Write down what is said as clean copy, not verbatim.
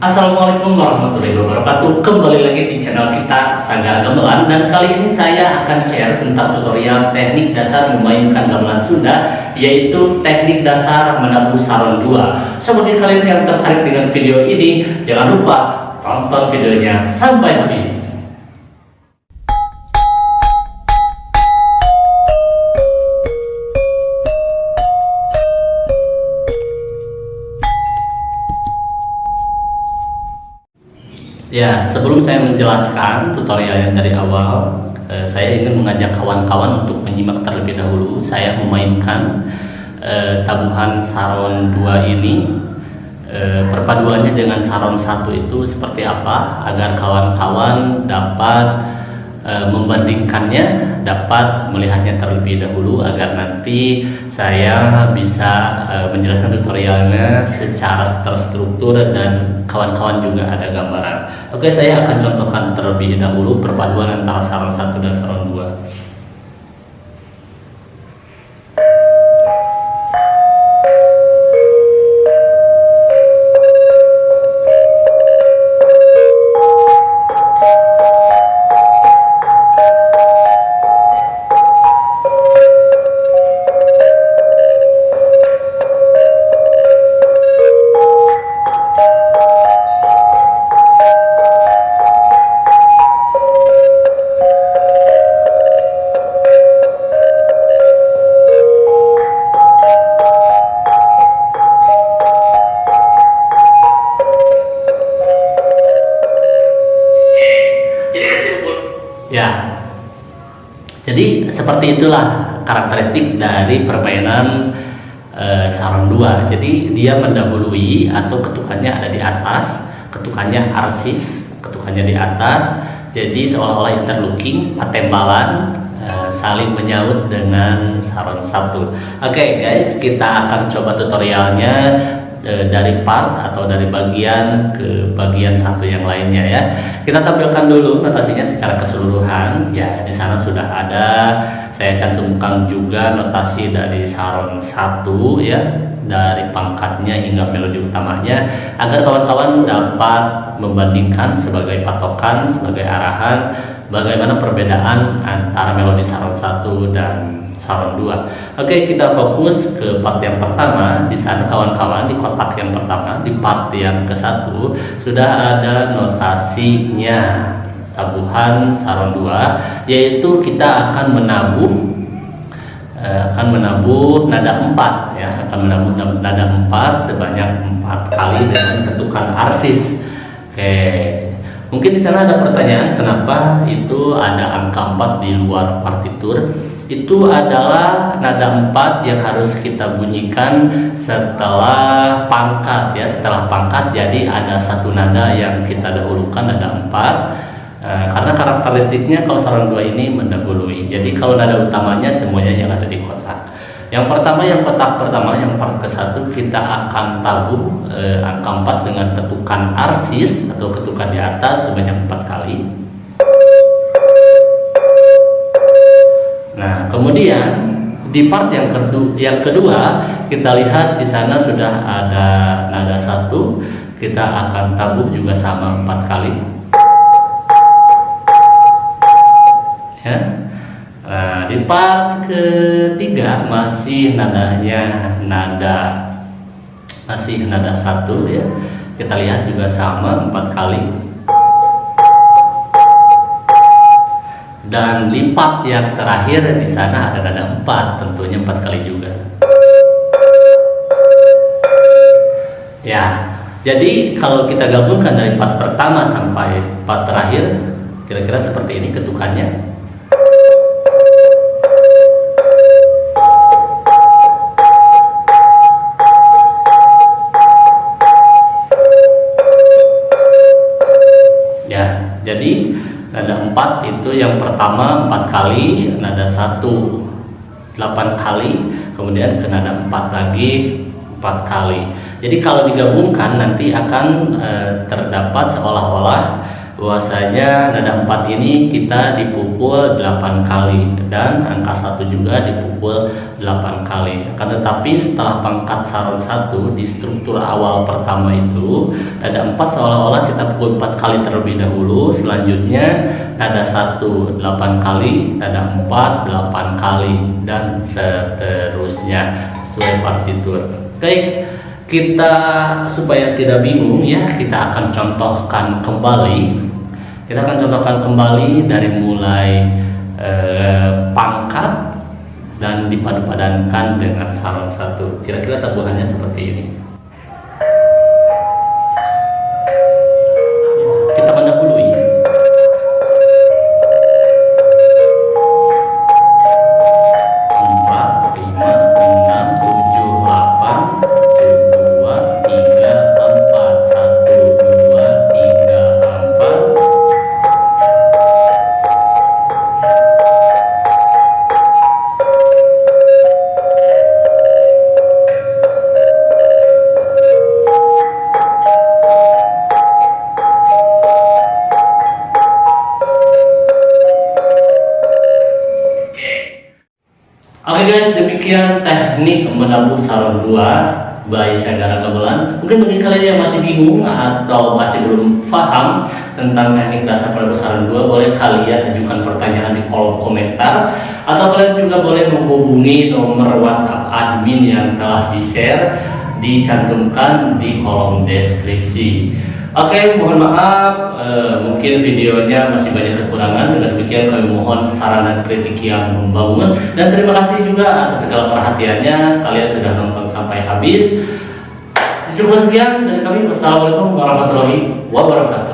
Assalamualaikum warahmatullahi wabarakatuh. Kembali lagi di channel kita Saga Gamelan, dan kali ini saya akan share tentang tutorial teknik dasar memainkan gamelan Sunda, yaitu teknik dasar menabuh saron 2. Seperti kalian yang tertarik dengan video ini, jangan lupa tonton videonya sampai habis. Ya, sebelum saya menjelaskan tutorialnya dari awal, saya ingin mengajak kawan-kawan untuk menyimak terlebih dahulu. Saya memainkan tabuhan saron 2 ini, perpaduannya dengan saron 1 itu seperti apa, agar kawan-kawan dapat membandingkannya, dapat melihatnya terlebih dahulu, agar nanti saya bisa menjelaskan tutorialnya secara terstruktur dan kawan-kawan juga ada gambaran. Oke, saya akan contohkan terlebih dahulu perpaduan antara saron 1 dan saron 2. Ya, jadi seperti itulah karakteristik dari permainan saron 2. Jadi dia mendahului atau ketukannya ada di atas, ketukannya arsis, ketukannya di atas. Jadi seolah-olah interlocking, patembalan, saling menyaut dengan saron 1. Oke guys, kita akan coba tutorialnya dari part atau dari bagian ke bagian satu yang lainnya ya. Kita tampilkan dulu notasinya secara keseluruhan ya. Di sana sudah ada, saya cantumkan juga notasi dari saron 1 ya, dari pangkatnya hingga melodi utamanya, agar kawan-kawan dapat membandingkan sebagai patokan, sebagai arahan bagaimana perbedaan antara melodi saron 1 dan saron 2. Oke, kita fokus ke part yang pertama. Di sana kawan-kawan, di kotak yang pertama, di part yang ke-1 sudah ada notasinya tabuhan saron 2, yaitu kita akan menabuh nada 4 ya, akan menabuh nada 4 sebanyak 4 kali dengan ketukan arsis. Oke. Mungkin di sana ada pertanyaan, kenapa itu ada angka 4 di luar partitur? Itu adalah nada 4 yang harus kita bunyikan setelah pangkat ya. Setelah pangkat, jadi ada satu nada yang kita dahulukan, nada 4. Karena karakteristiknya kalau saron 2 ini mendahului. Jadi kalau nada utamanya semuanya yang ada di kotak. Yang pertama, yang kotak pertama, yang part ke-1, kita akan tabuh angka 4 dengan ketukan arsis atau ketukan di atas sebanyak 4 kali. Nah, kemudian di part yang kedua, kita lihat di sana sudah ada nada 1, kita akan tabuh juga sama 4 kali. Ya. Nah, di part ketiga masih nadanya masih nada 1 ya. Kita lihat juga sama 4 kali. Dan di part yang terakhir di sana ada nada 4, tentunya 4 kali juga. Ya, jadi kalau kita gabungkan dari part pertama sampai part terakhir, kira-kira seperti ini ketukannya. Ya, jadi nada 4 itu yang pertama 4 kali, nada 1 8 kali, kemudian ke nada 4 lagi 4 kali. Jadi kalau digabungkan nanti akan terdapat seolah-olah bahwasanya nada 4 ini kita dipukul 8 kali dan angka 1 juga dipukul 8 kali. Akan tetapi setelah pangkat saron 1 di struktur awal pertama itu, nada 4 seolah-olah kita pukul 4 kali terlebih dahulu, selanjutnya nada 1 8 kali, nada 4 8 kali, dan seterusnya sesuai partitur. Oke, kita supaya tidak bingung ya, kita akan contohkan kembali. Kita akan contohkan kembali dari mulai pangkat dan dipadu-padankan dengan saron 1. Kira-kira tabuhannya seperti ini. Kita mendahului. 4, 5, 6, 7, 8, 1, 2, 3, 4, 1, 2, 3, 4. Oke guys, demikian teknik menabuh saron 2 by Sagara Gamelan. Mungkin bagi kalian yang masih bingung atau masih belum paham tentang teknik dasar menabuh saron 2, boleh kalian ajukan pertanyaan di kolom komentar, atau kalian juga boleh menghubungi nomor WhatsApp admin yang telah di-share, dicantumkan di kolom deskripsi. Oke, mohon maaf, mungkin videonya masih banyak kekurangan. Dengan demikian kami mohon saran dan kritik yang membangun, dan terima kasih juga atas segala perhatiannya. Kalian sudah nonton sampai habis. Sekian dari kami. Wassalamualaikum warahmatullahi wabarakatuh.